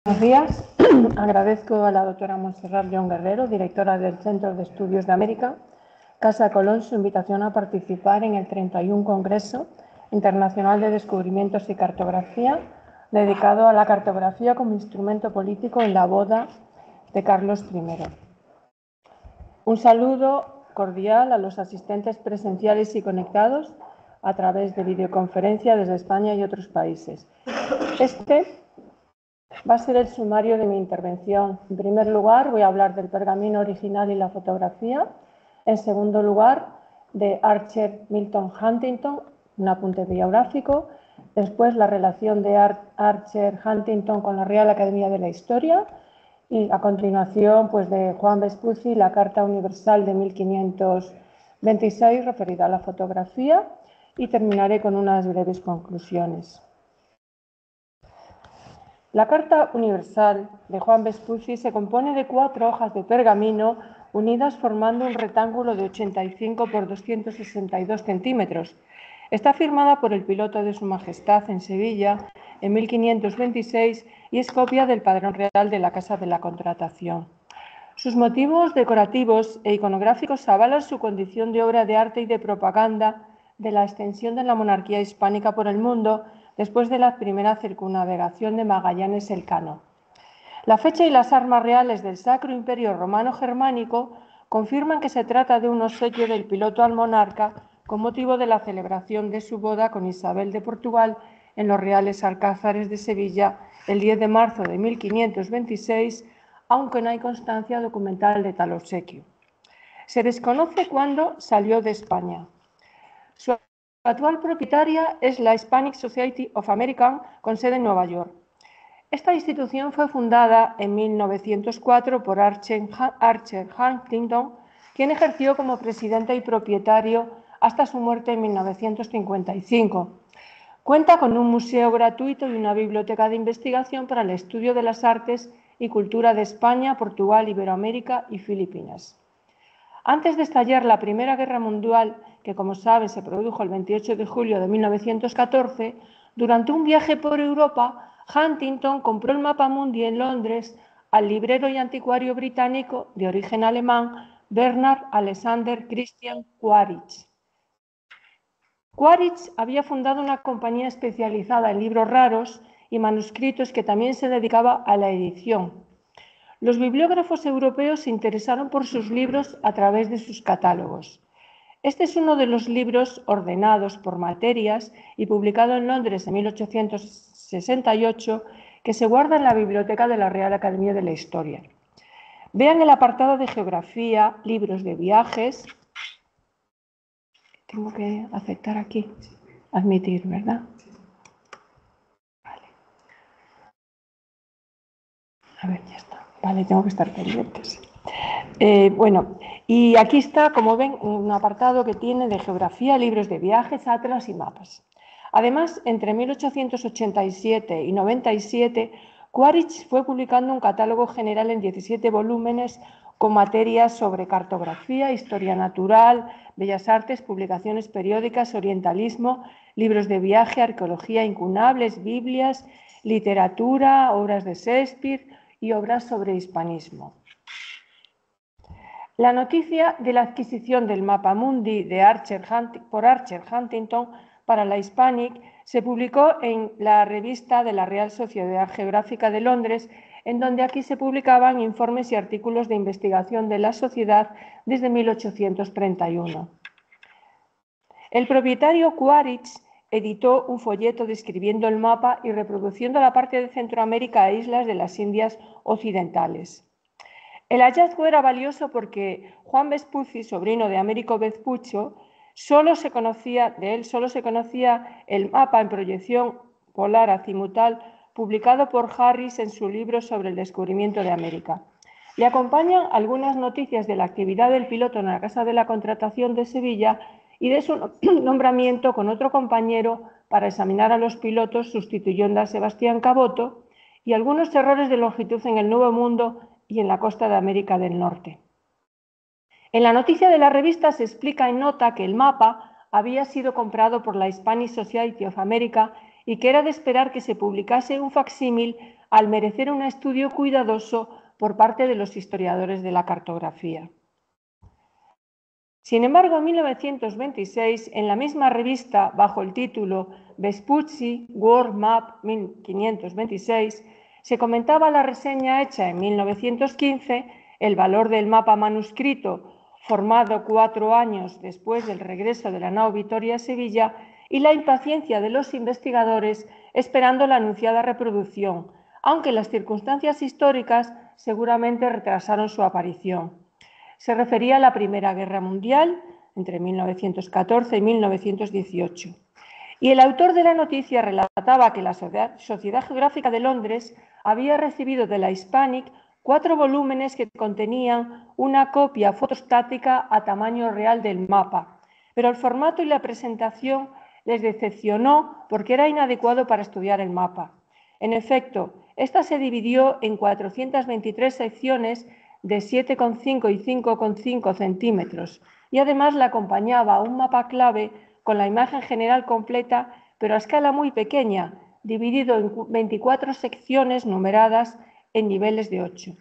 Buenos días. Agradezco a la doctora Montserrat León Guerrero, directora del Centro de Estudios de América, Casa Colón, su invitación a participar en el 31 Congreso Internacional de Descubrimientos y Cartografía, dedicado a la cartografía como instrumento político en la boda de Carlos I. Un saludo cordial a los asistentes presenciales y conectados a través de videoconferencia desde España y otros países. Este va a ser el sumario de mi intervención. En primer lugar, voy a hablar del pergamino original y la fotografía. En segundo lugar, de Archer Milton Huntington, un apunte biográfico. Después, la relación de Archer Huntington con la Real Academia de la Historia. Y a continuación, pues de Juan Vespucci, la Carta Universal de 1526 referida a la fotografía. Y terminaré con unas breves conclusiones. La Carta Universal de Juan Vespucci se compone de 4 hojas de pergamino unidas formando un rectángulo de 85 por 262 centímetros. Está firmada por el piloto de Su Majestad en Sevilla en 1526 y es copia del Padrón Real de la Casa de la Contratación. Sus motivos decorativos e iconográficos avalan su condición de obra de arte y de propaganda de la extensión de la monarquía hispánica por el mundo después de la primera circunnavegación de Magallanes Elcano. La fecha y las armas reales del Sacro Imperio Romano Germánico confirman que se trata de un obsequio del piloto al monarca con motivo de la celebración de su boda con Isabel de Portugal en los Reales Alcázares de Sevilla el 10 de marzo de 1526, aunque no hay constancia documental de tal obsequio. Se desconoce cuándo salió de España. Su actual propietaria es la Hispanic Society of America, con sede en Nueva York. Esta institución fue fundada en 1904 por Archer Huntington, quien ejerció como presidente y propietario hasta su muerte en 1955. Cuenta con un museo gratuito y una biblioteca de investigación para el estudio de las artes y cultura de España, Portugal, Iberoamérica y Filipinas. Antes de estallar la Primera Guerra Mundial, que como saben se produjo el 28 de julio de 1914, durante un viaje por Europa, Huntington compró el mapa mundi en Londres al librero y anticuario británico de origen alemán Bernard Alexander Christian Quaritch. Quaritch había fundado una compañía especializada en libros raros y manuscritos que también se dedicaba a la edición. Los bibliógrafos europeos se interesaron por sus libros a través de sus catálogos. Este es uno de los libros ordenados por materias y publicado en Londres en 1868 que se guarda en la biblioteca de la Real Academia de la Historia. Vean el apartado de geografía, libros de viajes. Tengo que aceptar aquí, admitir, ¿verdad? Vale. A ver, ya está. Vale, tengo que estar pendientes. Bueno, y aquí está, como ven, un apartado que tiene de geografía, libros de viajes, atlas y mapas. Además, entre 1887 y 97, Quaritch fue publicando un catálogo general en 17 volúmenes con materias sobre cartografía, historia natural, bellas artes, publicaciones periódicas, orientalismo, libros de viaje, arqueología, incunables, biblias, literatura, obras de Shakespeare y obras sobre hispanismo. La noticia de la adquisición del mapa mundi por Archer Huntington para la Hispanic se publicó en la revista de la Real Sociedad Geográfica de Londres, en donde aquí se publicaban informes y artículos de investigación de la sociedad desde 1831. El propietario Quaritch editó un folleto describiendo el mapa y reproduciendo la parte de Centroamérica e islas de las Indias Occidentales. El hallazgo era valioso porque Juan Vespucci, sobrino de Américo Vespuccio, solo se conocía el mapa en proyección polar azimutal publicado por Harris en su libro sobre el descubrimiento de América. Le acompañan algunas noticias de la actividad del piloto en la Casa de la Contratación de Sevilla y de su nombramiento con otro compañero para examinar a los pilotos, sustituyendo a Sebastián Caboto, y algunos errores de longitud en el Nuevo Mundo y en la costa de América del Norte. En la noticia de la revista se explica en nota que el mapa había sido comprado por la Hispanic Society of America y que era de esperar que se publicase un facsímil al merecer un estudio cuidadoso por parte de los historiadores de la cartografía. Sin embargo, en 1926, en la misma revista, bajo el título Vespucci World Map 1526, se comentaba la reseña hecha en 1915, el valor del mapa manuscrito formado 4 años después del regreso de la nao Vitoria a Sevilla y la impaciencia de los investigadores esperando la anunciada reproducción, aunque las circunstancias históricas seguramente retrasaron su aparición. Se refería a la Primera Guerra Mundial, entre 1914 y 1918. Y el autor de la noticia relataba que la Sociedad Geográfica de Londres había recibido de la Hispanic 4 volúmenes que contenían una copia fotostática a tamaño real del mapa, pero el formato y la presentación les decepcionó porque era inadecuado para estudiar el mapa. En efecto, esta se dividió en 423 secciones de 7,5 y 5,5 centímetros y además la acompañaba un mapa clave con la imagen general completa, pero a escala muy pequeña, dividido en 24 secciones numeradas en niveles de 8.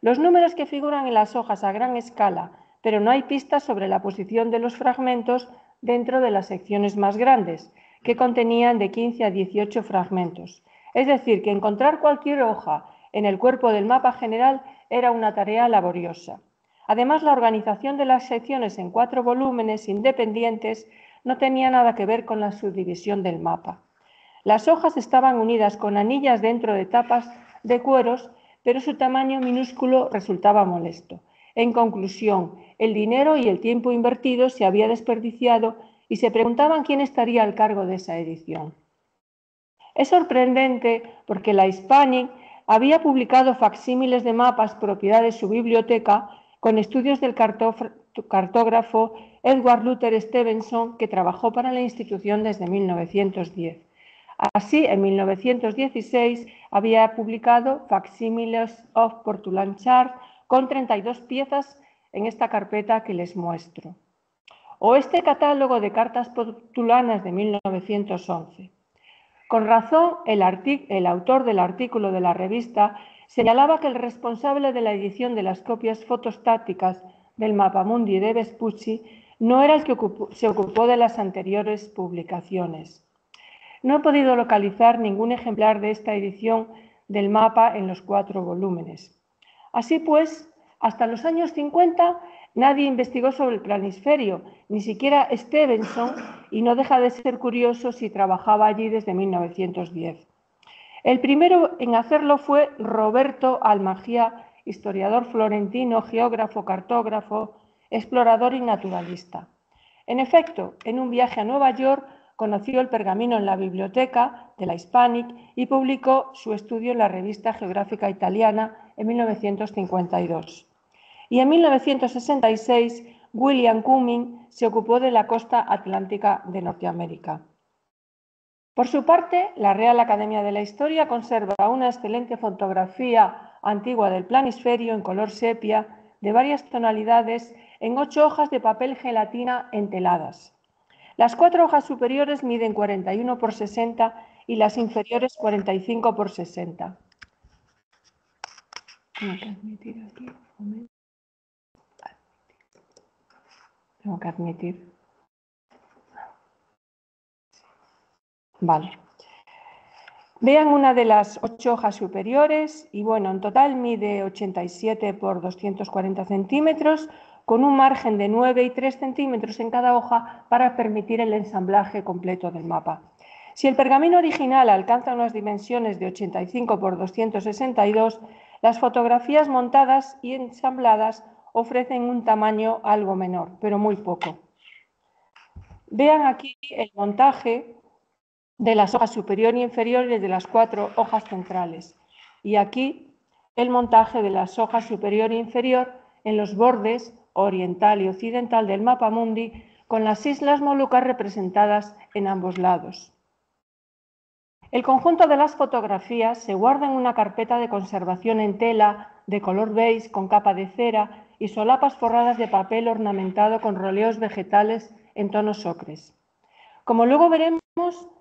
Los números que figuran en las hojas a gran escala, pero no hay pistas sobre la posición de los fragmentos dentro de las secciones más grandes, que contenían de 15 a 18 fragmentos. Es decir, que encontrar cualquier hoja en el cuerpo del mapa general era una tarea laboriosa. Además, la organización de las secciones en 4 volúmenes independientes no tenía nada que ver con la subdivisión del mapa. Las hojas estaban unidas con anillas dentro de tapas de cueros, pero su tamaño minúsculo resultaba molesto. En conclusión, el dinero y el tiempo invertidos se había desperdiciado y se preguntaban quién estaría al cargo de esa edición. Es sorprendente porque la Hispanic había publicado facsímiles de mapas propiedad de su biblioteca con estudios del cartógrafo Edward Luther Stevenson, que trabajó para la institución desde 1910. Así, en 1916 había publicado Facsimiles of Portland Chart con 32 piezas en esta carpeta que les muestro. O este catálogo de cartas portulanas de 1911. Con razón, el autor del artículo de la revista señalaba que el responsable de la edición de las copias fotostáticas del Mapamundi de Vespucci no era el que se ocupó de las anteriores publicaciones. No he podido localizar ningún ejemplar de esta edición del mapa en los 4 volúmenes. Así pues, hasta los años 50 nadie investigó sobre el planisferio, ni siquiera Stevenson, y no deja de ser curioso si trabajaba allí desde 1910. El primero en hacerlo fue Roberto Almagia, historiador florentino, geógrafo, cartógrafo, explorador y naturalista. En efecto, en un viaje a Nueva York conoció el pergamino en la biblioteca de la Hispanic y publicó su estudio en la Revista Geográfica Italiana en 1952. Y en 1966, William Cumming se ocupó de la costa atlántica de Norteamérica. Por su parte, la Real Academia de la Historia conserva una excelente fotografía antigua del planisferio en color sepia de varias tonalidades en 8 hojas de papel gelatina enteladas. Las 4 hojas superiores miden 41 por 60 y las inferiores 45 por 60. Tengo que admitir aquí. Tengo que admitir. Vale. Vean una de las 8 hojas superiores y bueno, en total mide 87 por 240 centímetros con un margen de 9 y 3 centímetros en cada hoja para permitir el ensamblaje completo del mapa. Si el pergamino original alcanza unas dimensiones de 85 por 262, las fotografías montadas y ensambladas ofrecen un tamaño algo menor, pero muy poco. Vean aquí el montaje de las hojas superior y inferior de las 4 hojas centrales. Y aquí el montaje de las hojas superior e inferior en los bordes oriental y occidental del Mapamundi, con las Islas Molucas representadas en ambos lados. El conjunto de las fotografías se guarda en una carpeta de conservación en tela de color beige con capa de cera y solapas forradas de papel ornamentado con roleos vegetales en tonos ocres. Como luego veremos,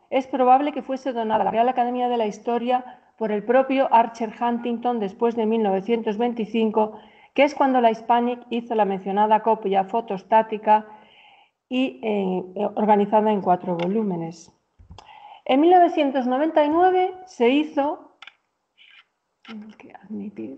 es probable que fuese donada a la Real Academia de la Historia por el propio Archer Huntington después de 1925, que es cuando la Hispanic hizo la mencionada copia fotostática y organizada en 4 volúmenes. En 1999 se hizo, tengo que admitir,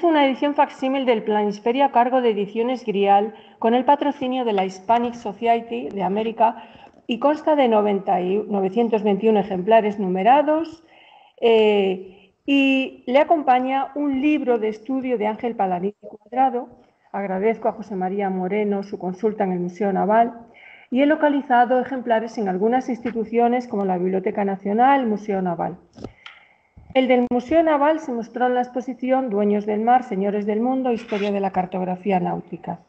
una edición facsímil del planisferio a cargo de Ediciones Grial con el patrocinio de la Hispanic Society de América y consta de 921 ejemplares numerados y le acompaña un libro de estudio de Ángel Paladín Cuadrado. Agradezco a José María Moreno su consulta en el Museo Naval y he localizado ejemplares en algunas instituciones como la Biblioteca Nacional, Museo Naval. El del Museo Naval se mostró en la exposición Dueños del Mar, Señores del Mundo, Historia de la Cartografía Náutica.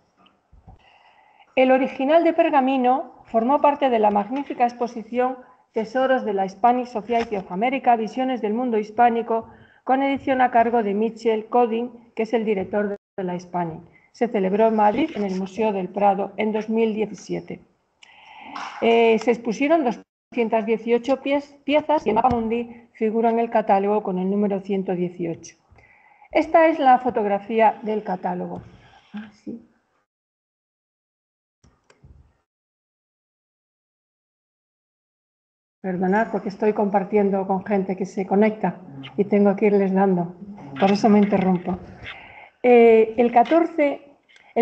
El original de pergamino formó parte de la magnífica exposición Tesoros de la Hispanic Society of America, Visiones del Mundo Hispánico, con edición a cargo de Michel Coding, que es el director de la Hispanic. Se celebró en Madrid, en el Museo del Prado, en 2017. Se expusieron 218 piezas y el mapamundi figura en el catálogo con el número 118. Esta es la fotografía del catálogo. Sí. Perdonad porque estoy compartiendo con gente que se conecta y tengo que irles dando. Por eso me interrumpo. El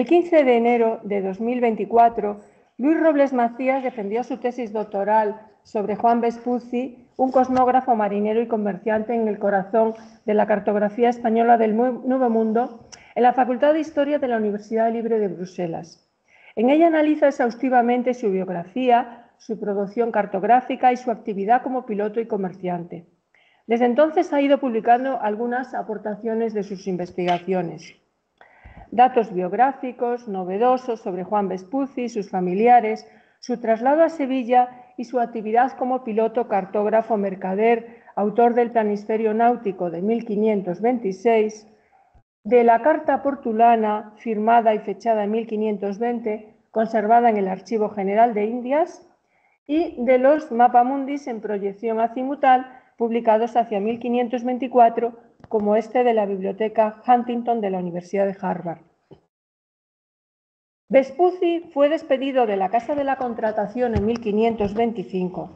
15 de enero de 2024, Luis Robles Macías defendió su tesis doctoral sobre Juan Vespucci, un cosmógrafo, marinero y comerciante en el corazón de la cartografía española del Nuevo Mundo, en la Facultad de Historia de la Universidad Libre de Bruselas. En ella analiza exhaustivamente su biografía, su producción cartográfica y su actividad como piloto y comerciante. Desde entonces ha ido publicando algunas aportaciones de sus investigaciones. Datos biográficos novedosos sobre Juan Vespucci, sus familiares, su traslado a Sevilla y su actividad como piloto, cartógrafo, mercader, autor del Planisferio Náutico de 1526, de la Carta Portulana, firmada y fechada en 1520, conservada en el Archivo General de Indias, y de los mapamundis en proyección azimutal, publicados hacia 1524, como este de la Biblioteca Huntington de la Universidad de Harvard. Vespucci fue despedido de la Casa de la Contratación en 1525.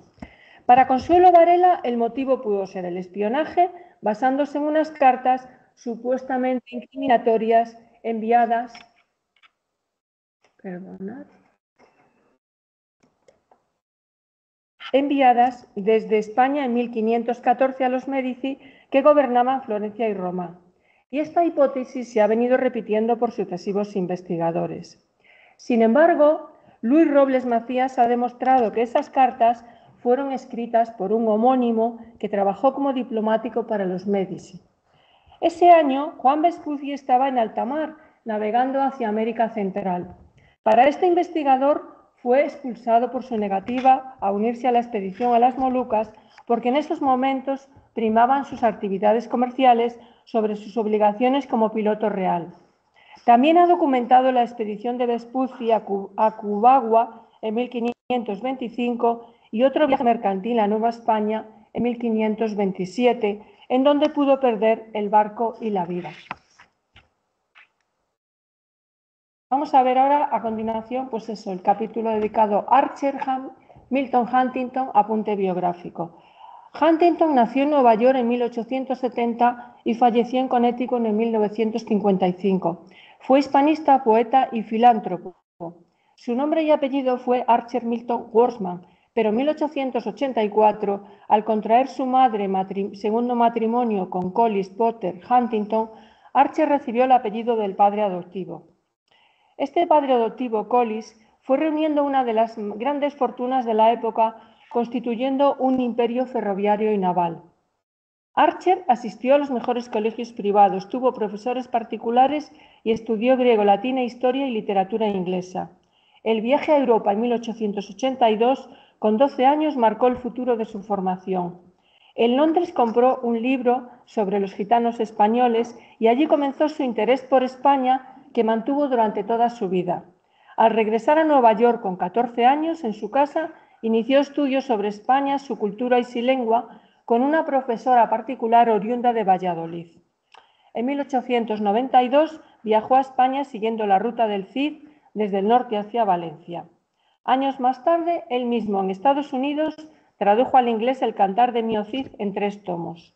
Para Consuelo Varela, el motivo pudo ser el espionaje, basándose en unas cartas supuestamente incriminatorias enviadas desde España en 1514 a los Medici, que gobernaban Florencia y Roma. Y esta hipótesis se ha venido repitiendo por sucesivos investigadores. Sin embargo, Luis Robles Macías ha demostrado que esas cartas fueron escritas por un homónimo que trabajó como diplomático para los Medici. Ese año, Juan Vespucci estaba en alta mar, navegando hacia América Central. Para este investigador fue expulsado por su negativa a unirse a la expedición a las Molucas, porque en esos momentos primaban sus actividades comerciales sobre sus obligaciones como piloto real. También ha documentado la expedición de Vespucci a Cubagua en 1525 y otro viaje mercantil a Nueva España en 1527, en donde pudo perder el barco y la vida. Vamos a ver ahora a continuación, pues eso, el capítulo dedicado a Archer Milton Huntington, apunte biográfico. Huntington nació en Nueva York en 1870 y falleció en Connecticut en 1955. Fue hispanista, poeta y filántropo. Su nombre y apellido fue Archer Milton Wordsman, pero en 1884, al contraer su madre segundo matrimonio con Collis Potter Huntington, Archer recibió el apellido del padre adoptivo. Este padre adoptivo, Collis, fue reuniendo una de las grandes fortunas de la época, constituyendo un imperio ferroviario y naval. Archer asistió a los mejores colegios privados, tuvo profesores particulares y estudió griego, latín, historia y literatura inglesa. El viaje a Europa en 1882, con 12 años, marcó el futuro de su formación. En Londres compró un libro sobre los gitanos españoles y allí comenzó su interés por España, que mantuvo durante toda su vida. Al regresar a Nueva York con 14 años, en su casa, inició estudios sobre España, su cultura y su lengua con una profesora particular oriunda de Valladolid. En 1892 viajó a España siguiendo la ruta del Cid desde el norte hacia Valencia. Años más tarde, él mismo en Estados Unidos tradujo al inglés el Cantar de Mio Cid en 3 tomos.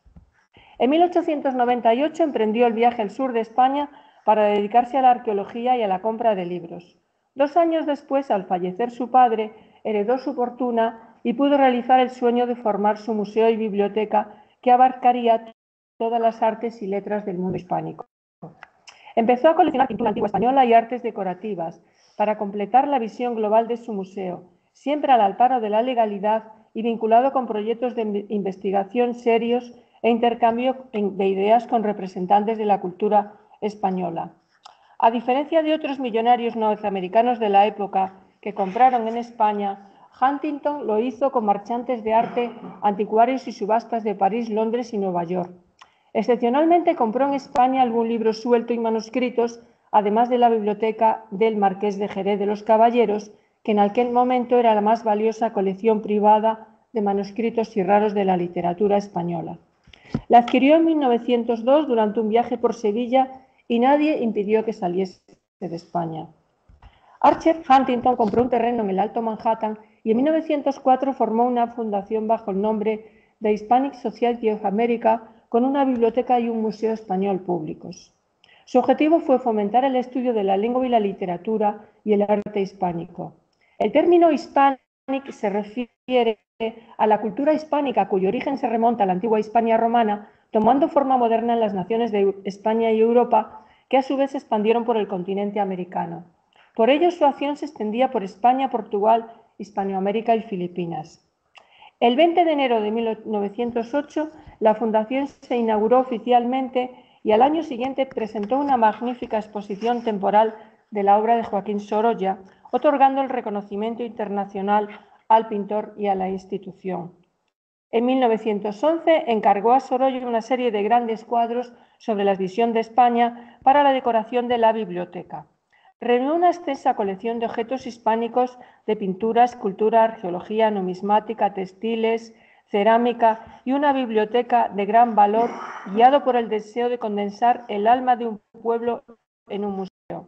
En 1898 emprendió el viaje al sur de España para dedicarse a la arqueología y a la compra de libros. 2 años después, al fallecer su padre, heredó su fortuna y pudo realizar el sueño de formar su museo y biblioteca que abarcaría todas las artes y letras del mundo hispánico. Empezó a coleccionar pintura antigua española y artes decorativas para completar la visión global de su museo, siempre al amparo de la legalidad y vinculado con proyectos de investigación serios e intercambio de ideas con representantes de la cultura española. A diferencia de otros millonarios norteamericanos de la época que compraron en España, Huntington lo hizo con marchantes de arte, anticuarios y subastas de París, Londres y Nueva York. Excepcionalmente compró en España algún libro suelto y manuscritos, además de la biblioteca del Marqués de Jerez de los Caballeros, que en aquel momento era la más valiosa colección privada de manuscritos y raros de la literatura española. La adquirió en 1902 durante un viaje por Sevilla y nadie impidió que saliese de España. Archer Huntington compró un terreno en el Alto Manhattan y en 1904 formó una fundación bajo el nombre de Hispanic Society of America con una biblioteca y un museo español públicos. Su objetivo fue fomentar el estudio de la lengua y la literatura y el arte hispánico. El término hispanic se refiere a la cultura hispánica cuyo origen se remonta a la antigua Hispania romana, tomando forma moderna en las naciones de España y Europa, que a su vez se expandieron por el continente americano. Por ello, su acción se extendía por España, Portugal, Hispanoamérica y Filipinas. El 20 de enero de 1908, la fundación se inauguró oficialmente y al año siguiente presentó una magnífica exposición temporal de la obra de Joaquín Sorolla, otorgando el reconocimiento internacional al pintor y a la institución. En 1911 encargó a Sorolla una serie de grandes cuadros sobre la visión de España para la decoración de la biblioteca. Reunió una extensa colección de objetos hispánicos de pintura, escultura, arqueología, numismática, textiles, cerámica y una biblioteca de gran valor, guiado por el deseo de condensar el alma de un pueblo en un museo.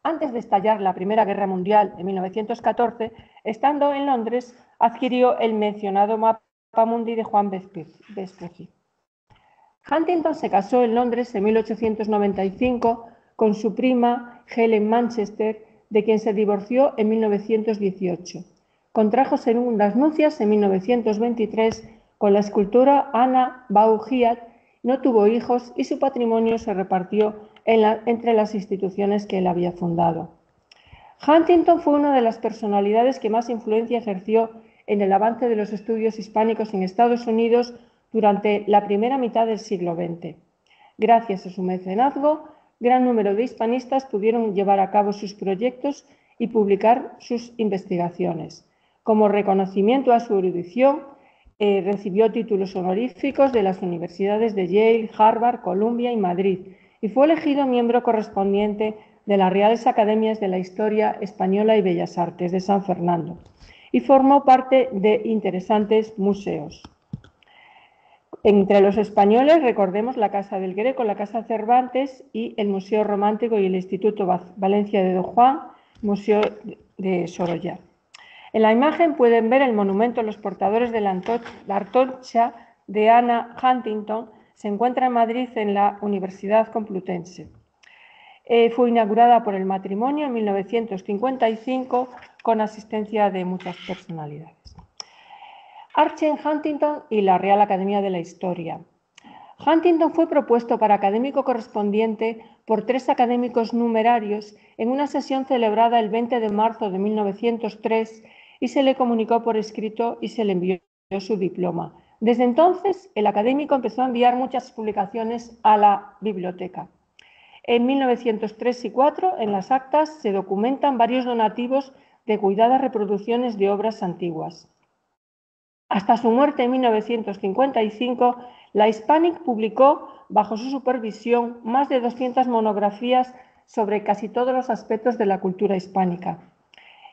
Antes de estallar la Primera Guerra Mundial, en 1914, estando en Londres, adquirió el mencionado mapa mundi de Juan Vespucci. Huntington se casó en Londres en 1895 con su prima Helen Manchester, de quien se divorció en 1918. Contrajo segundas nupcias en 1923 con la escultora Anna Bauhiat, no tuvo hijos y su patrimonio se repartió entre las instituciones que él había fundado. Huntington fue una de las personalidades que más influencia ejerció en el avance de los estudios hispánicos en Estados Unidos durante la primera mitad del siglo XX. Gracias a su mecenazgo, gran número de hispanistas pudieron llevar a cabo sus proyectos y publicar sus investigaciones. Como reconocimiento a su erudición, recibió títulos honoríficos de las universidades de Yale, Harvard, Columbia y Madrid y fue elegido miembro correspondiente de las Reales Academias de la Historia Española y Bellas Artes de San Fernando y formó parte de interesantes museos. Entre los españoles recordemos la Casa del Greco, la Casa Cervantes y el Museo Romántico y el Instituto Valencia de Don Juan, Museo de Sorolla. En la imagen pueden ver el monumento a los portadores de la antorcha de Anna Huntington. Se encuentra en Madrid en la Universidad Complutense. Fue inaugurada por el matrimonio en 1955 con asistencia de muchas personalidades. Archer Huntington y la Real Academia de la Historia. Huntington fue propuesto para académico correspondiente por 3 académicos numerarios en una sesión celebrada el 20 de marzo de 1903 y se le comunicó por escrito y se le envió su diploma. Desde entonces, el académico empezó a enviar muchas publicaciones a la biblioteca. En 1903 y 4, en las actas, se documentan varios donativos de cuidadas reproducciones de obras antiguas. Hasta su muerte en 1955, la Hispanic publicó, bajo su supervisión, más de 200 monografías sobre casi todos los aspectos de la cultura hispánica.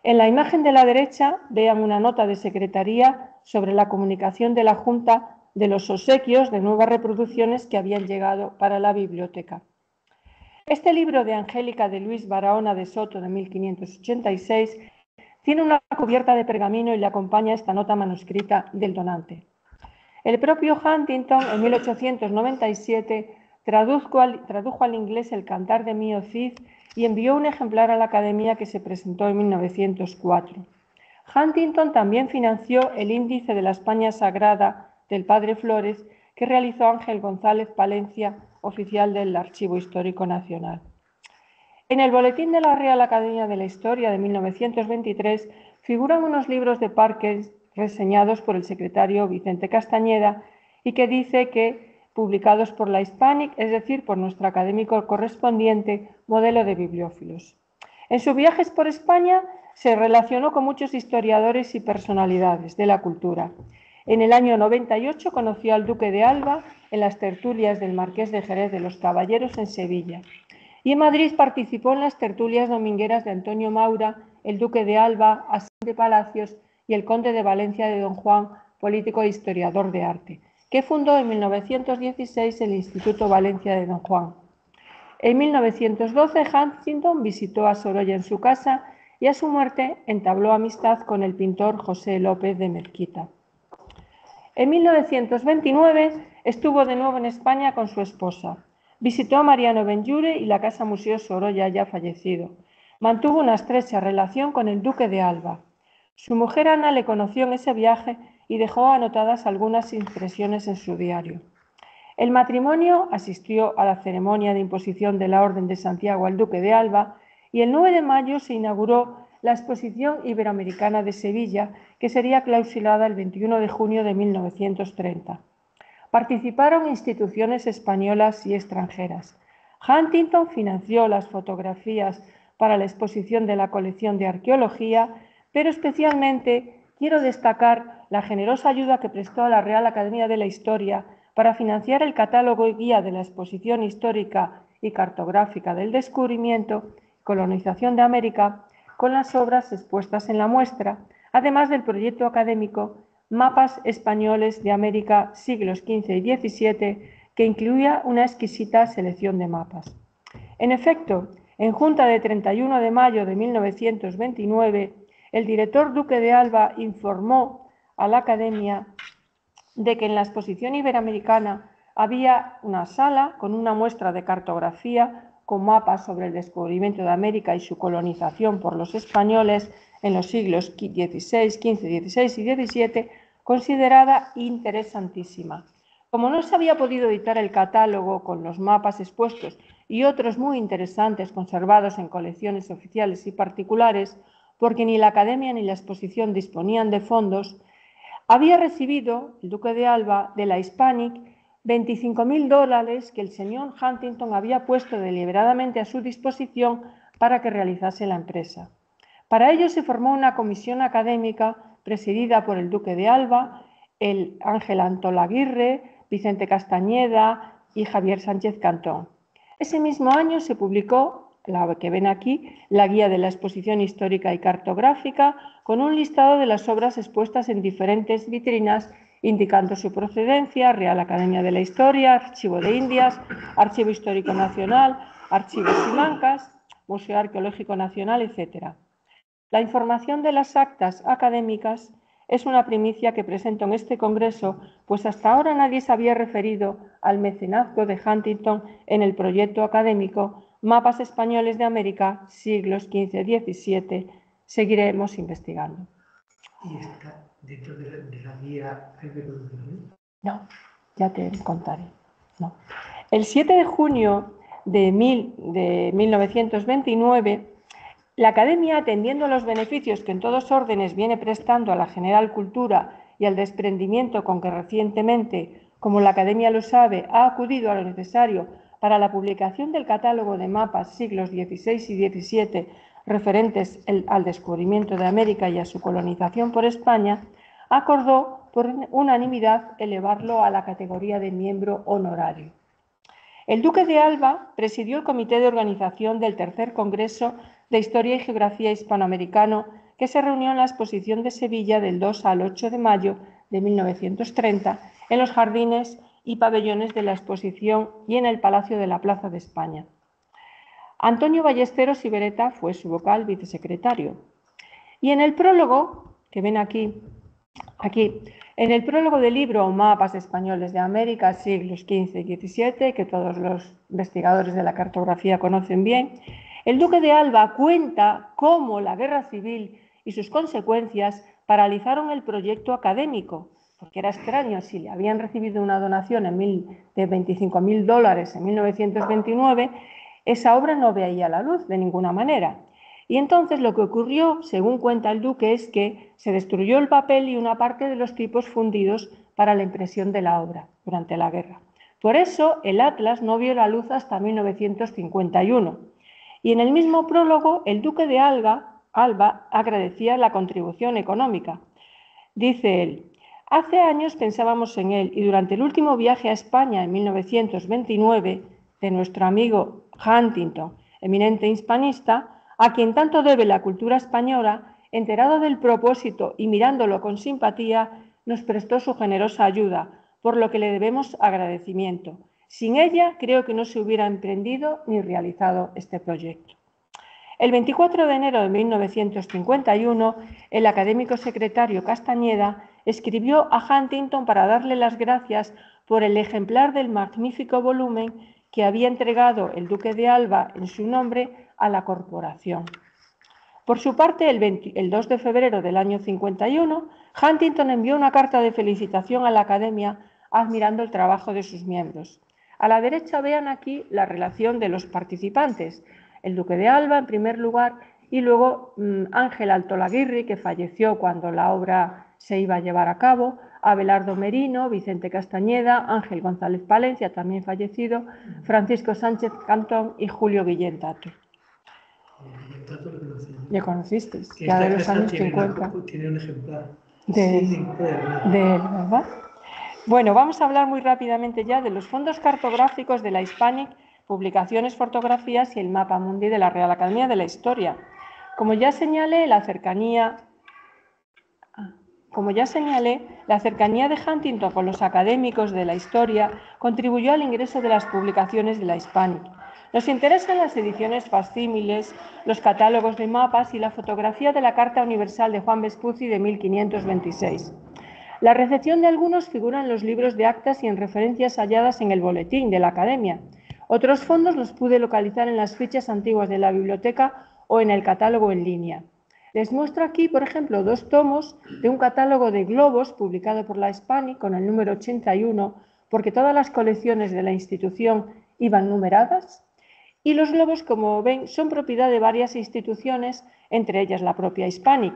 En la imagen de la derecha vean una nota de secretaría sobre la comunicación de la Junta de los obsequios de nuevas reproducciones que habían llegado para la biblioteca. Este libro de Angélica de Luis Barahona de Soto de 1586 tiene una cubierta de pergamino y le acompaña esta nota manuscrita del donante. El propio Huntington en 1897 tradujo al inglés el Cantar de Mio Cid y envió un ejemplar a la Academia que se presentó en 1904. Huntington también financió el índice de la España Sagrada del Padre Flores que realizó Ángel González Palencia, oficial del Archivo Histórico Nacional. En el Boletín de la Real Academia de la Historia de 1923 figuran unos libros de Parker reseñados por el secretario Vicente Castañeda y que dice que publicados por la Hispanic, es decir, por nuestro académico correspondiente, modelo de bibliófilos. En sus viajes por España se relacionó con muchos historiadores y personalidades de la cultura. En el año 98 conoció al duque de Alba en las tertulias del Marqués de Jerez de los Caballeros en Sevilla. Y en Madrid participó en las tertulias domingueras de Antonio Maura, el duque de Alba, Asís de Palacios y el conde de Valencia de Don Juan, político e historiador de arte, que fundó en 1916 el Instituto Valencia de Don Juan. En 1912 Huntington visitó a Sorolla en su casa y a su muerte entabló amistad con el pintor José López de Mezquita. En 1929 estuvo de nuevo en España con su esposa. Visitó a Mariano Benlliure y la Casa Museo Sorolla, ya fallecido. Mantuvo una estrecha relación con el duque de Alba. Su mujer Ana le conoció en ese viaje y dejó anotadas algunas impresiones en su diario. El matrimonio asistió a la ceremonia de imposición de la Orden de Santiago al duque de Alba y el 9 de mayo se inauguró la Exposición Iberoamericana de Sevilla, que sería clausurada el 21 de junio de 1930. Participaron instituciones españolas y extranjeras. Huntington financió las fotografías para la exposición de la colección de arqueología, pero especialmente quiero destacar la generosa ayuda que prestó a la Real Academia de la Historia para financiar el catálogo y guía de la exposición histórica y cartográfica del descubrimiento y colonización de América con las obras expuestas en la muestra, además del proyecto académico Mapas Españoles de América siglos XV y XVII, que incluía una exquisita selección de mapas. En efecto, en junta de 31 de mayo de 1929, el director duque de Alba informó a la Academia de que en la exposición iberoamericana había una sala con una muestra de cartografía con mapas sobre el descubrimiento de América y su colonización por los españoles en los siglos XVI, XV, XVI y XVII, considerada interesantísima. Como no se había podido editar el catálogo con los mapas expuestos y otros muy interesantes conservados en colecciones oficiales y particulares, porque ni la Academia ni la exposición disponían de fondos, había recibido el duque de Alba de la Hispanic $25.000 que el señor Huntington había puesto deliberadamente a su disposición para que realizase la empresa. Para ello se formó una comisión académica presidida por el duque de Alba, el Ángel Antón Aguirre, Vicente Castañeda y Javier Sánchez Cantón. Ese mismo año se publicó, la que ven aquí, la guía de la exposición histórica y cartográfica con un listado de las obras expuestas en diferentes vitrinas indicando su procedencia: Real Academia de la Historia, Archivo de Indias, Archivo Histórico Nacional, Archivo Simancas, Museo Arqueológico Nacional, etc. La información de las actas académicas es una primicia que presento en este congreso, pues hasta ahora nadie se había referido al mecenazgo de Huntington en el proyecto académico Mapas Españoles de América, siglos XV y XVII. Seguiremos investigando. ¿Y está dentro de la guía hay reproducciones? No, ya te contaré. No. El 7 de junio de 1929, la Academia, atendiendo a los beneficios que en todos órdenes viene prestando a la general cultura y al desprendimiento con que recientemente, como la Academia lo sabe, ha acudido a lo necesario para la publicación del catálogo de mapas siglos XVI y XVII referentes al descubrimiento de América y a su colonización por España, acordó por unanimidad elevarlo a la categoría de miembro honorario. El duque de Alba presidió el comité de organización del tercer Congreso de Historia y Geografía Hispanoamericano, que se reunió en la exposición de Sevilla del 2 al 8 de mayo de 1930 en los jardines y pabellones de la exposición y en el Palacio de la Plaza de España. Antonio Ballesteros y Beretta fue su vocal vicesecretario. Y en el prólogo, que ven aquí, en el prólogo del libro Mapas españoles de América, siglos XV y XVII, que todos los investigadores de la cartografía conocen bien, el duque de Alba cuenta cómo la guerra civil y sus consecuencias paralizaron el proyecto académico, porque era extraño, si le habían recibido una donación de $25.000 en 1929, esa obra no veía la luz de ninguna manera. Y entonces lo que ocurrió, según cuenta el duque, es que se destruyó el papel y una parte de los tipos fundidos para la impresión de la obra durante la guerra. Por eso el Atlas no vio la luz hasta 1951. Y en el mismo prólogo, el duque de Alba agradecía la contribución económica. Dice él: hace años pensábamos en él y durante el último viaje a España en 1929 de nuestro amigo Huntington, eminente hispanista, a quien tanto debe la cultura española, enterado del propósito y mirándolo con simpatía, nos prestó su generosa ayuda, por lo que le debemos agradecimiento. Sin ella, creo que no se hubiera emprendido ni realizado este proyecto. El 24 de enero de 1951, el académico secretario Castañeda escribió a Huntington para darle las gracias por el ejemplar del magnífico volumen que había entregado el duque de Alba en su nombre a la corporación. Por su parte, el 2 de febrero del año 51, Huntington envió una carta de felicitación a la Academia admirando el trabajo de sus miembros. A la derecha vean aquí la relación de los participantes: el duque de Alba en primer lugar y luego Ángel Altolaguirri, que falleció cuando la obra se iba a llevar a cabo, Abelardo Merino, Vicente Castañeda, Ángel González Palencia, también fallecido, Francisco Sánchez Cantón y Julio Guillén Tato. ¿Le conociste? Ya de los años 50. Tiene un ejemplar de él, ¿verdad? Bueno, vamos a hablar muy rápidamente ya de los fondos cartográficos de la Hispanic, publicaciones, fotografías y el Mapa Mundi de la Real Academia de la Historia. Como ya señalé, la cercanía de Huntington con los académicos de la historia contribuyó al ingreso de las publicaciones de la Hispanic. Nos interesan las ediciones facsímiles, los catálogos de mapas y la fotografía de la Carta Universal de Juan Vespucci de 1526. La recepción de algunos figura en los libros de actas y en referencias halladas en el boletín de la Academia. Otros fondos los pude localizar en las fichas antiguas de la biblioteca o en el catálogo en línea. Les muestro aquí, por ejemplo, 2 tomos de un catálogo de globos publicado por la Hispanic con el número 81, porque todas las colecciones de la institución iban numeradas. Y los globos, como ven, son propiedad de varias instituciones, entre ellas la propia Hispanic.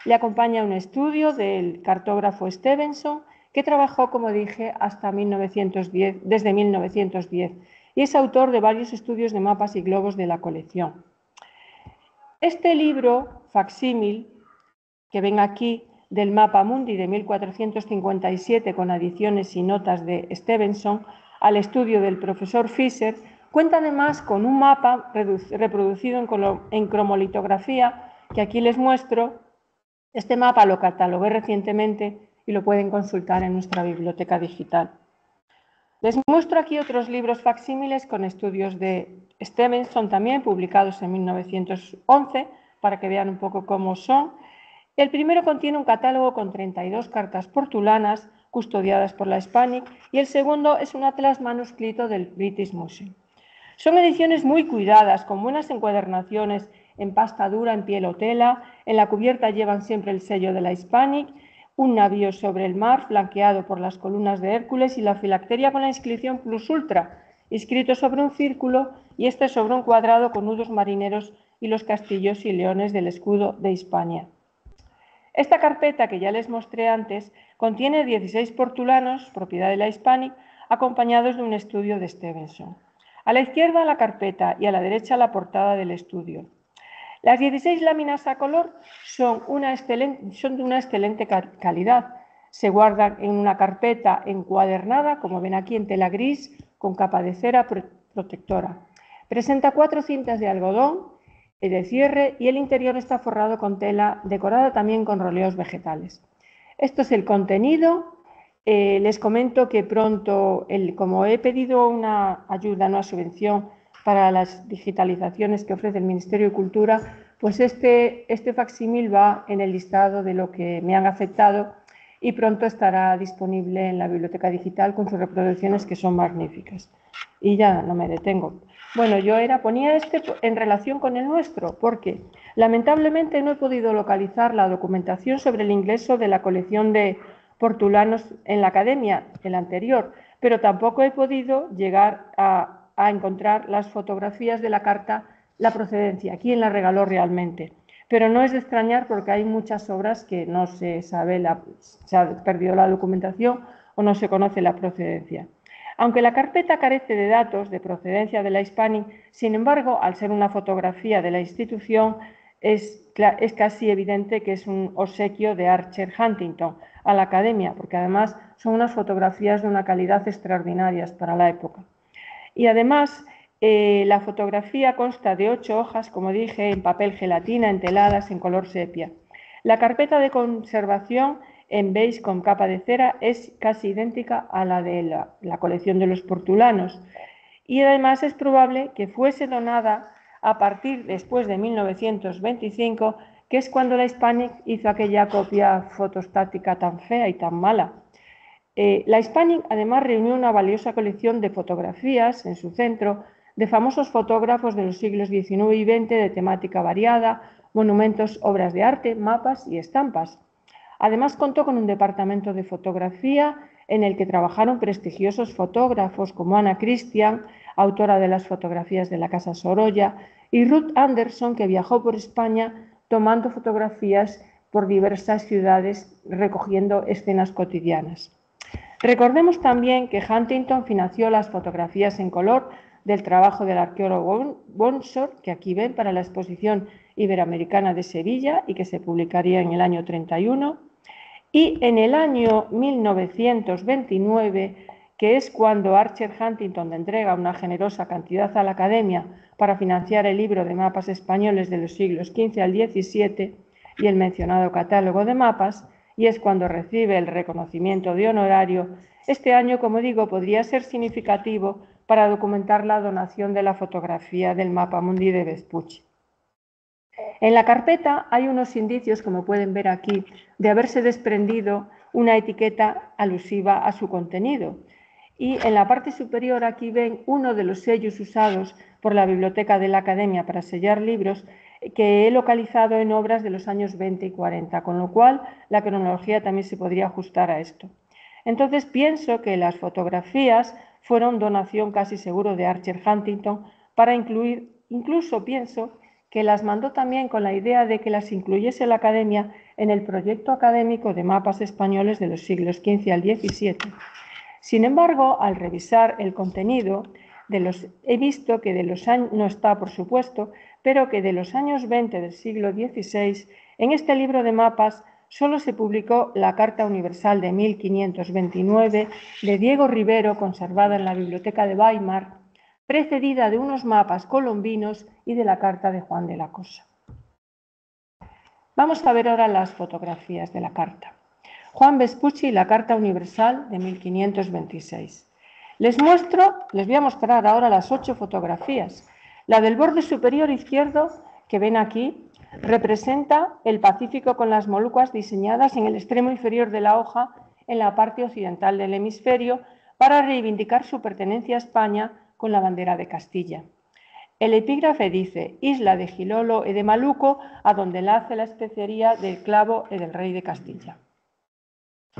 Le acompaña un estudio del cartógrafo Stevenson, que trabajó, como dije, desde 1910, y es autor de varios estudios de mapas y globos de la colección. Este libro facsímil, que ven aquí, del Mapa Mundi de 1457, con adiciones y notas de Stevenson, al estudio del profesor Fisher, cuenta además con un mapa reproducido en cromolitografía, que aquí les muestro. Este mapa lo catalogué recientemente y lo pueden consultar en nuestra biblioteca digital. Les muestro aquí otros libros facsímiles con estudios de Stevenson también, publicados en 1911, para que vean un poco cómo son. El primero contiene un catálogo con 32 cartas portulanas custodiadas por la Hispanic y el segundo es un atlas manuscrito del British Museum. Son ediciones muy cuidadas, con buenas encuadernaciones en pasta dura, en piel o tela. En la cubierta llevan siempre el sello de la Hispanic, un navío sobre el mar flanqueado por las columnas de Hércules y la filacteria con la inscripción Plus Ultra, inscrito sobre un círculo y este sobre un cuadrado con nudos marineros y los castillos y leones del escudo de Hispania. Esta carpeta, que ya les mostré antes, contiene 16 portulanos, propiedad de la Hispanic, acompañados de un estudio de Stevenson. A la izquierda la carpeta y a la derecha la portada del estudio. Las 16 láminas a color son de una excelente calidad. Se guardan en una carpeta encuadernada, como ven aquí, en tela gris, con capa de cera protectora. Presenta 4 cintas de algodón de cierre y el interior está forrado con tela decorada también con roleos vegetales. Esto es el contenido. Les comento que pronto, como he pedido una ayuda, una subvención para las digitalizaciones que ofrece el Ministerio de Cultura, pues este facsímil va en el listado de lo que me han aceptado y pronto estará disponible en la biblioteca digital con sus reproducciones, que son magníficas. Y ya no me detengo. Bueno, yo ponía este en relación con el nuestro, porque lamentablemente no he podido localizar la documentación sobre el ingreso de la colección de portulanos en la academia, el anterior, pero tampoco he podido llegar a encontrar las fotografías de la carta, la procedencia, quién la regaló realmente. Pero no es de extrañar porque hay muchas obras que no se sabe, se ha perdido la documentación o no se conoce la procedencia. Aunque la carpeta carece de datos de procedencia de la Hispanic, sin embargo, al ser una fotografía de la institución, es casi evidente que es un obsequio de Archer Huntington a la academia, porque además son unas fotografías de una calidad extraordinarias para la época. Y además, la fotografía consta de 8 hojas, como dije, en papel gelatina, enteladas en color sepia. La carpeta de conservación en beige con capa de cera es casi idéntica a la de la colección de los portulanos. Y además es probable que fuese donada a partir después de 1925, que es cuando la Hispanic hizo aquella copia fotostática tan fea y tan mala. La Hispanic además reunió una valiosa colección de fotografías en su centro de famosos fotógrafos de los siglos XIX y XX de temática variada, monumentos, obras de arte, mapas y estampas. Además contó con un departamento de fotografía en el que trabajaron prestigiosos fotógrafos como Anna Christian, autora de las fotografías de la Casa Sorolla, y Ruth Anderson, que viajó por España tomando fotografías por diversas ciudades recogiendo escenas cotidianas. Recordemos también que Huntington financió las fotografías en color del trabajo del arqueólogo Bonsor, que aquí ven, para la exposición iberoamericana de Sevilla y que se publicaría en el año 31. Y en el año 1929, que es cuando Archer Huntington le entrega una generosa cantidad a la Academia para financiar el libro de mapas españoles de los siglos XV al XVII y el mencionado catálogo de mapas, y es cuando recibe el reconocimiento de honorario, este año, como digo, podría ser significativo para documentar la donación de la fotografía del mapa mundi de Vespucci. En la carpeta hay unos indicios, como pueden ver aquí, de haberse desprendido una etiqueta alusiva a su contenido. Y en la parte superior aquí ven uno de los sellos usados por la Biblioteca de la Academia para sellar libros que he localizado en obras de los años 20 y 40, con lo cual la cronología también se podría ajustar a esto. Entonces pienso que las fotografías fueron donación casi seguro de Archer Huntington para incluir, incluso pienso que las mandó también con la idea de que las incluyese la Academia en el proyecto académico de mapas españoles de los siglos XV al XVII. Sin embargo, al revisar el contenido, he visto que de los años, no está por supuesto, pero que de los años 20 del siglo XVI, en este libro de mapas solo se publicó la Carta Universal de 1529 de Diego Rivero, conservada en la Biblioteca de Weimar, precedida de unos mapas colombinos y de la Carta de Juan de la Cosa. Vamos a ver ahora las fotografías de la carta. Juan Vespucci, la Carta Universal de 1526. Les voy a mostrar ahora las 8 fotografías. La del borde superior izquierdo, que ven aquí, representa el Pacífico con las Molucas diseñadas en el extremo inferior de la hoja en la parte occidental del hemisferio para reivindicar su pertenencia a España con la bandera de Castilla. El epígrafe dice: Isla de Gilolo e de Maluco, a donde nace la especería del clavo e del rey de Castilla.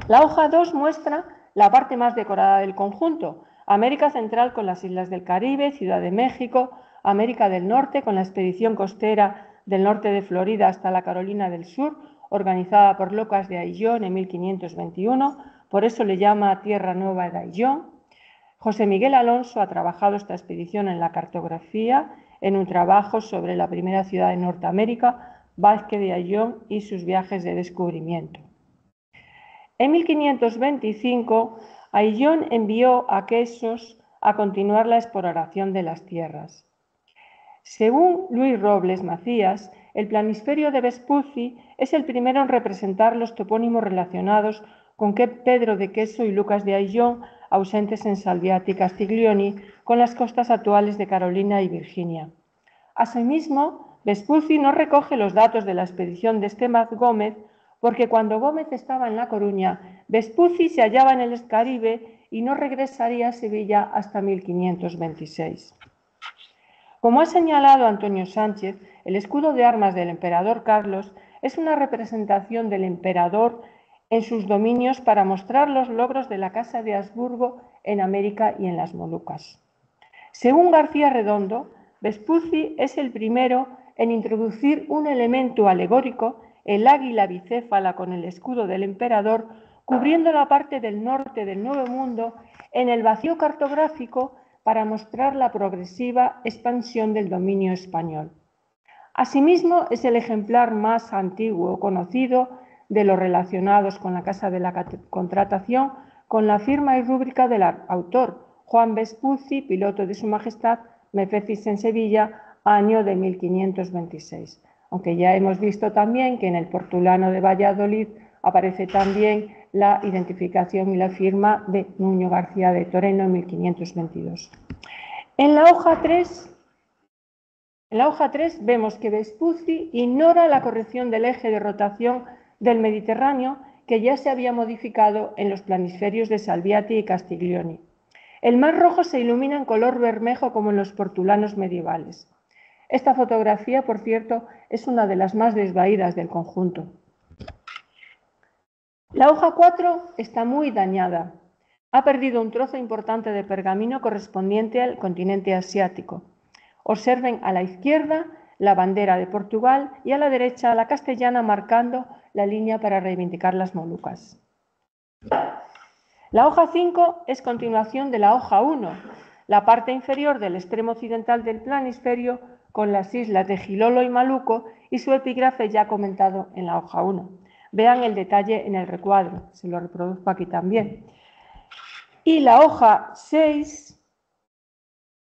La hoja 2 muestra la parte más decorada del conjunto: América Central con las islas del Caribe, Ciudad de México, América del Norte con la expedición costera del norte de Florida hasta la Carolina del Sur, organizada por Locas de Aillón en 1521, por eso le llama Tierra Nueva de Aillón. José Miguel Alonso ha trabajado esta expedición en la cartografía en un trabajo sobre la primera ciudad de Norteamérica, Vázquez de Aillón y sus viajes de descubrimiento. En 1525, Aillón envió a a continuar la exploración de las tierras. Según Luis Robles Macías, el planisferio de Vespucci es el primero en representar los topónimos relacionados con Pedro de Queso y Lucas de Ayllón, ausentes en Salviati y Castiglioni, con las costas actuales de Carolina y Virginia. Asimismo, Vespucci no recoge los datos de la expedición de Estémaz Gómez, porque cuando Gómez estaba en La Coruña, Vespucci se hallaba en el Caribe y no regresaría a Sevilla hasta 1526. Como ha señalado Antonio Sánchez, el escudo de armas del emperador Carlos es una representación del emperador en sus dominios para mostrar los logros de la Casa de Habsburgo en América y en las Molucas. Según García Redondo, Vespucci es el primero en introducir un elemento alegórico, el águila bicéfala con el escudo del emperador, cubriendo la parte del norte del Nuevo Mundo en el vacío cartográfico para mostrar la progresiva expansión del dominio español. Asimismo, es el ejemplar más antiguo conocido de los relacionados con la Casa de la Contratación, con la firma y rúbrica del autor, Juan Vespucci, piloto de Su Majestad Mefecis en Sevilla, año de 1526. Aunque ya hemos visto también que en el Portulano de Valladolid aparece también la identificación y la firma de Nuño García de Toreno en 1522. En la hoja 3 vemos que Vespucci ignora la corrección del eje de rotación del Mediterráneo que ya se había modificado en los planisferios de Salviati y Castiglioni. El Mar Rojo se ilumina en color bermejo como en los portulanos medievales. Esta fotografía, por cierto, es una de las más desvaídas del conjunto. La hoja 4 está muy dañada. Ha perdido un trozo importante de pergamino correspondiente al continente asiático. Observen a la izquierda la bandera de Portugal y a la derecha la castellana marcando la línea para reivindicar las Molucas. La hoja 5 es continuación de la hoja 1, la parte inferior del extremo occidental del planisferio con las islas de Gilolo y Maluco y su epígrafe ya comentado en la hoja 1. Vean el detalle en el recuadro, se lo reproduzco aquí también. Y la hoja 6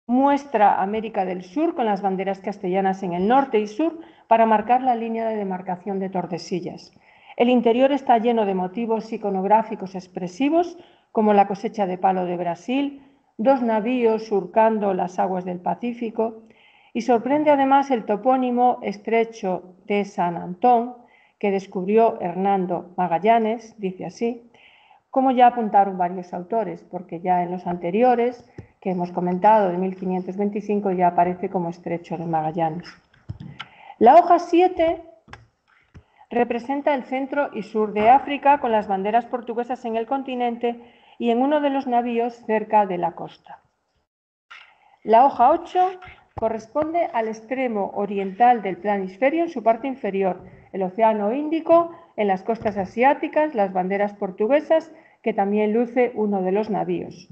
muestra América del Sur con las banderas castellanas en el norte y sur para marcar la línea de demarcación de Tordesillas. El interior está lleno de motivos iconográficos expresivos como la cosecha de palo de Brasil, 2 navíos surcando las aguas del Pacífico y sorprende además el topónimo estrecho de San Antón que descubrió Hernando Magallanes, dice así, como ya apuntaron varios autores, porque ya en los anteriores que hemos comentado de 1525 ya aparece como estrecho de Magallanes. La hoja 7 representa el centro y sur de África con las banderas portuguesas en el continente y en uno de los navíos cerca de la costa. La hoja 8 corresponde al extremo oriental del planisferio en su parte inferior, el Océano Índico, en las costas asiáticas, las banderas portuguesas, que también luce uno de los navíos,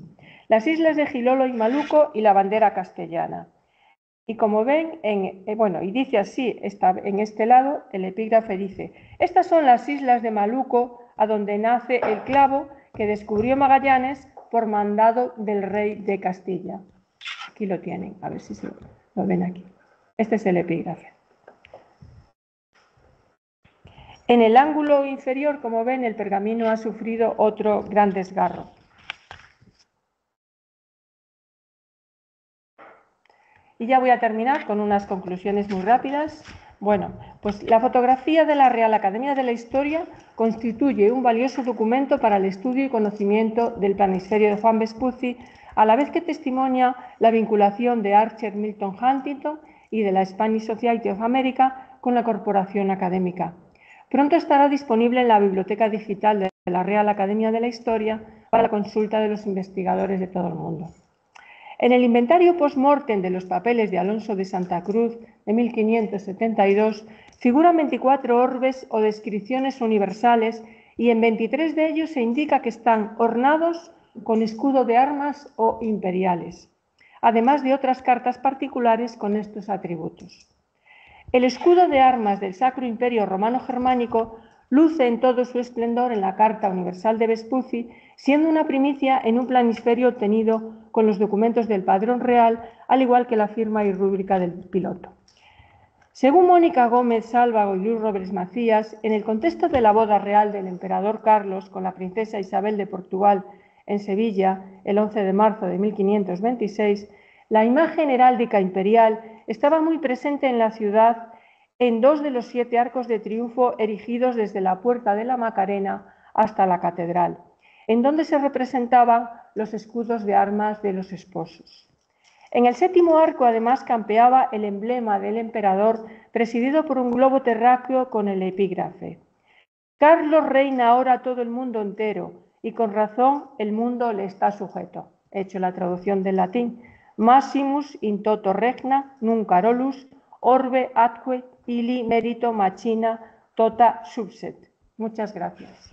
las islas de Gilolo y Maluco y la bandera castellana. Y como ven, y dice así, en este lado, el epígrafe dice, estas son las islas de Maluco, a donde nace el clavo que descubrió Magallanes por mandado del rey de Castilla. Aquí lo tienen, a ver si lo ven aquí. Este es el epígrafe. En el ángulo inferior, como ven, el pergamino ha sufrido otro gran desgarro. Y ya voy a terminar con unas conclusiones muy rápidas. Bueno, pues la fotografía de la Real Academia de la Historia constituye un valioso documento para el estudio y conocimiento del planisferio de Juan Vespucci, a la vez que testimonia la vinculación de Archer Milton Huntington y de la Spanish Society of America con la corporación académica. Pronto estará disponible en la biblioteca digital de la Real Academia de la Historia para la consulta de los investigadores de todo el mundo. En el inventario post-mortem de los papeles de Alonso de Santa Cruz de 1572 figuran 24 orbes o descripciones universales y en 23 de ellos se indica que están ornados con escudo de armas o imperiales, además de otras cartas particulares con estos atributos. El escudo de armas del Sacro Imperio Romano Germánico luce en todo su esplendor en la Carta Universal de Vespucci, siendo una primicia en un planisferio obtenido con los documentos del padrón real, al igual que la firma y rúbrica del piloto. Según Mónica Gómez Sálvago y Luis Robles Macías, en el contexto de la boda real del emperador Carlos con la princesa Isabel de Portugal en Sevilla, el 11 de marzo de 1526, la imagen heráldica imperial estaba muy presente en la ciudad en 2 de los 7 arcos de triunfo erigidos desde la Puerta de la Macarena hasta la catedral, en donde se representaban los escudos de armas de los esposos. En el 7º arco, además, campeaba el emblema del emperador, presidido por un globo terráqueo con el epígrafe: Carlos reina ahora a todo el mundo entero, y con razón el mundo le está sujeto. He hecho la traducción del latín: Maximus in toto regna, nunc Carolus, orbe atque illi merito machina tota subset. Muchas gracias.